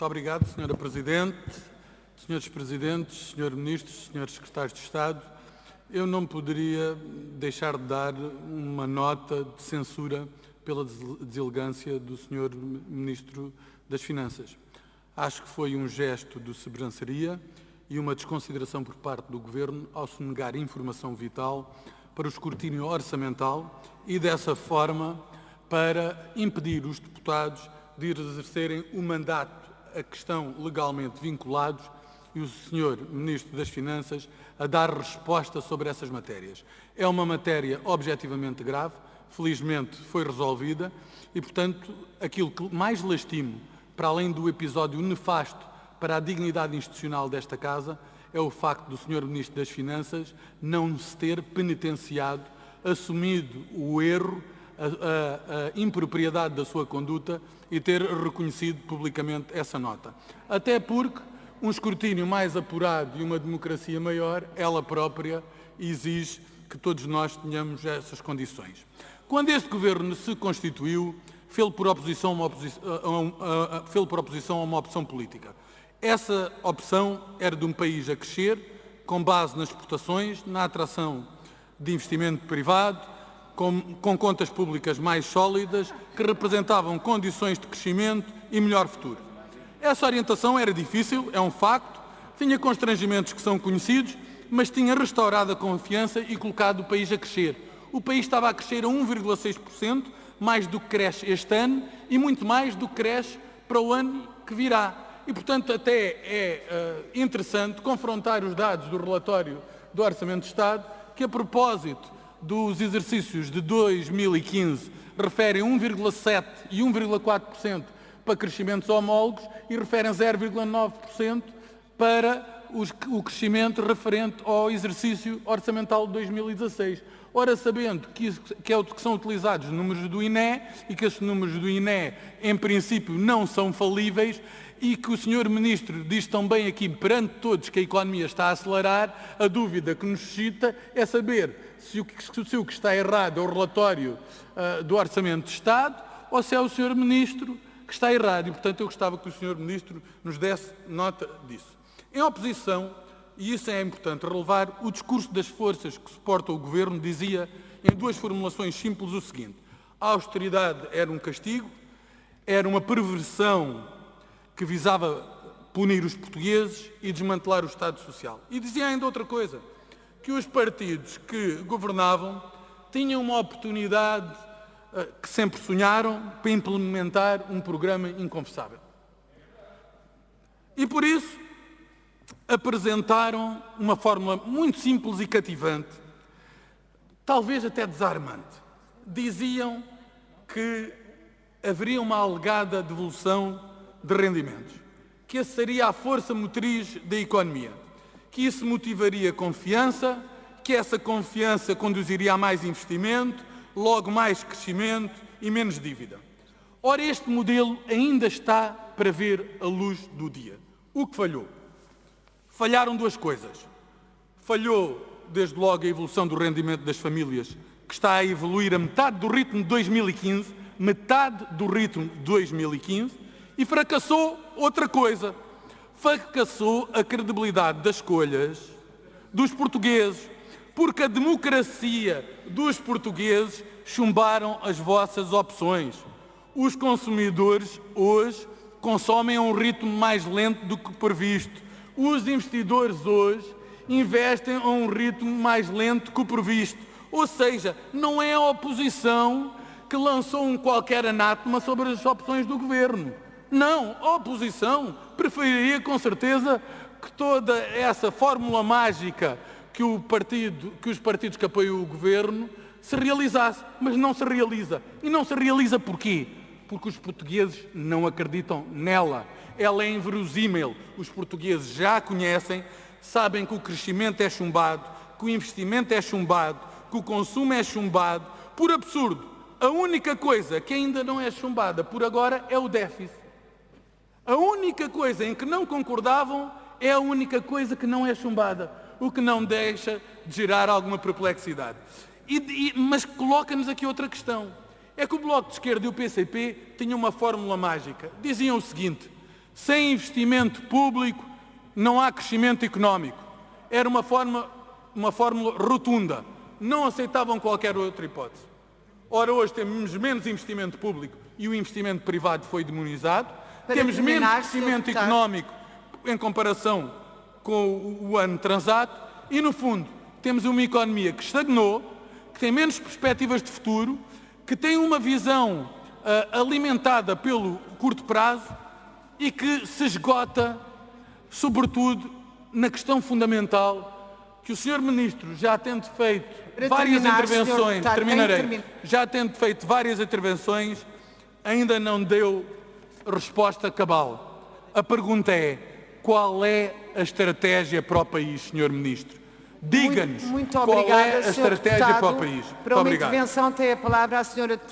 Muito obrigado, Sra. Presidente, Srs. Presidentes, Sr. Ministros, Srs. Secretários de Estado. Eu não poderia deixar de dar uma nota de censura pela deselegância do Sr. Ministro das Finanças. Acho que foi um gesto de sobranceria e uma desconsideração por parte do Governo ao se negar informação vital para o escrutínio orçamental e, dessa forma, para impedir os deputados de exercerem o mandato a que estão legalmente vinculados e o Sr. Ministro das Finanças a dar resposta sobre essas matérias. É uma matéria objetivamente grave, felizmente foi resolvida e, portanto, aquilo que mais lastimo, para além do episódio nefasto para a dignidade institucional desta Casa, é o facto do Sr. Ministro das Finanças não se ter penitenciado, assumido o erro, a impropriedade da sua conduta e ter reconhecido publicamente essa nota. Até porque um escrutínio mais apurado e uma democracia maior, ela própria exige que todos nós tenhamos essas condições. Quando este Governo se constituiu, fez por oposição a uma opção política. Essa opção era de um país a crescer, com base nas exportações, na atração de investimento privado, com contas públicas mais sólidas, que representavam condições de crescimento e melhor futuro. Essa orientação era difícil, é um facto, tinha constrangimentos que são conhecidos, mas tinha restaurado a confiança e colocado o país a crescer. O país estava a crescer a 1,6%, mais do que cresce este ano e muito mais do que cresce para o ano que virá. E, portanto, até é interessante confrontar os dados do relatório do Orçamento de Estado, que, a propósito dos exercícios de 2015, referem 1,7% e 1,4% para crescimentos homólogos e referem 0,9% para o crescimento referente ao exercício orçamental de 2016. Ora, sabendo que são utilizados os números do INE e que esses números do INE, em princípio, não são falíveis e que o Sr. Ministro diz também aqui perante todos que a economia está a acelerar, a dúvida que nos suscita é saber se o que está errado é o relatório do Orçamento de Estado ou se é o Sr. Ministro que está errado. E, portanto, eu gostava que o Sr. Ministro nos desse nota disso. Em oposição, e isso é importante relevar, o discurso das forças que suportam o Governo dizia, em duas formulações simples, o seguinte: a austeridade era um castigo, era uma perversão que visava punir os portugueses e desmantelar o Estado Social. E dizia ainda outra coisa, que os partidos que governavam tinham uma oportunidade que sempre sonharam para implementar um programa inconfessável. E por isso apresentaram uma fórmula muito simples e cativante, talvez até desarmante. Diziam que haveria uma alegada devolução de rendimentos, que essa seria a força motriz da economia, que isso motivaria confiança, que essa confiança conduziria a mais investimento, logo mais crescimento e menos dívida. Ora, este modelo ainda está para ver a luz do dia. O que falhou? Falharam duas coisas. Falhou, desde logo, a evolução do rendimento das famílias, que está a evoluir a metade do ritmo de 2015, metade do ritmo de 2015, e fracassou outra coisa. Fracassou a credibilidade das escolhas dos portugueses, porque a democracia dos portugueses chumbaram as vossas opções. Os consumidores hoje consomem a um ritmo mais lento do que previsto. Os investidores hoje investem a um ritmo mais lento que o previsto. Ou seja, não é a oposição que lançou um qualquer anátema sobre as opções do Governo. Não, a oposição preferiria com certeza que toda essa fórmula mágica que os partidos que apoiam o Governo se realizasse, mas não se realiza. E não se realiza porquê? Porque os portugueses não acreditam nela. Ela é inverosímil. Os portugueses já a conhecem, sabem que o crescimento é chumbado, que o investimento é chumbado, que o consumo é chumbado. Por absurdo, a única coisa que ainda não é chumbada por agora é o déficit. A única coisa em que não concordavam é a única coisa que não é chumbada, o que não deixa de gerar alguma perplexidade. Mas coloca-nos aqui outra questão. É que o Bloco de Esquerda e o PCP tinham uma fórmula mágica. Diziam o seguinte: Sem investimento público não há crescimento económico. Era uma fórmula rotunda. Não aceitavam qualquer outra hipótese. Ora, hoje temos menos investimento público e o investimento privado foi demonizado. Temos menos crescimento económico em comparação com o ano transato e, no fundo, temos uma economia que estagnou, que tem menos perspectivas de futuro, que tem uma visão alimentada pelo curto prazo e que se esgota, sobretudo, na questão fundamental que o Sr. Ministro, já tendo feito várias intervenções, já tendo feito várias intervenções, ainda não deu resposta cabal. A pergunta é: qual é a estratégia para o país, Sr. Ministro? Diga-nos qual é a estratégia para o país. Para uma intervenção tem a palavra a Sra. Deputada.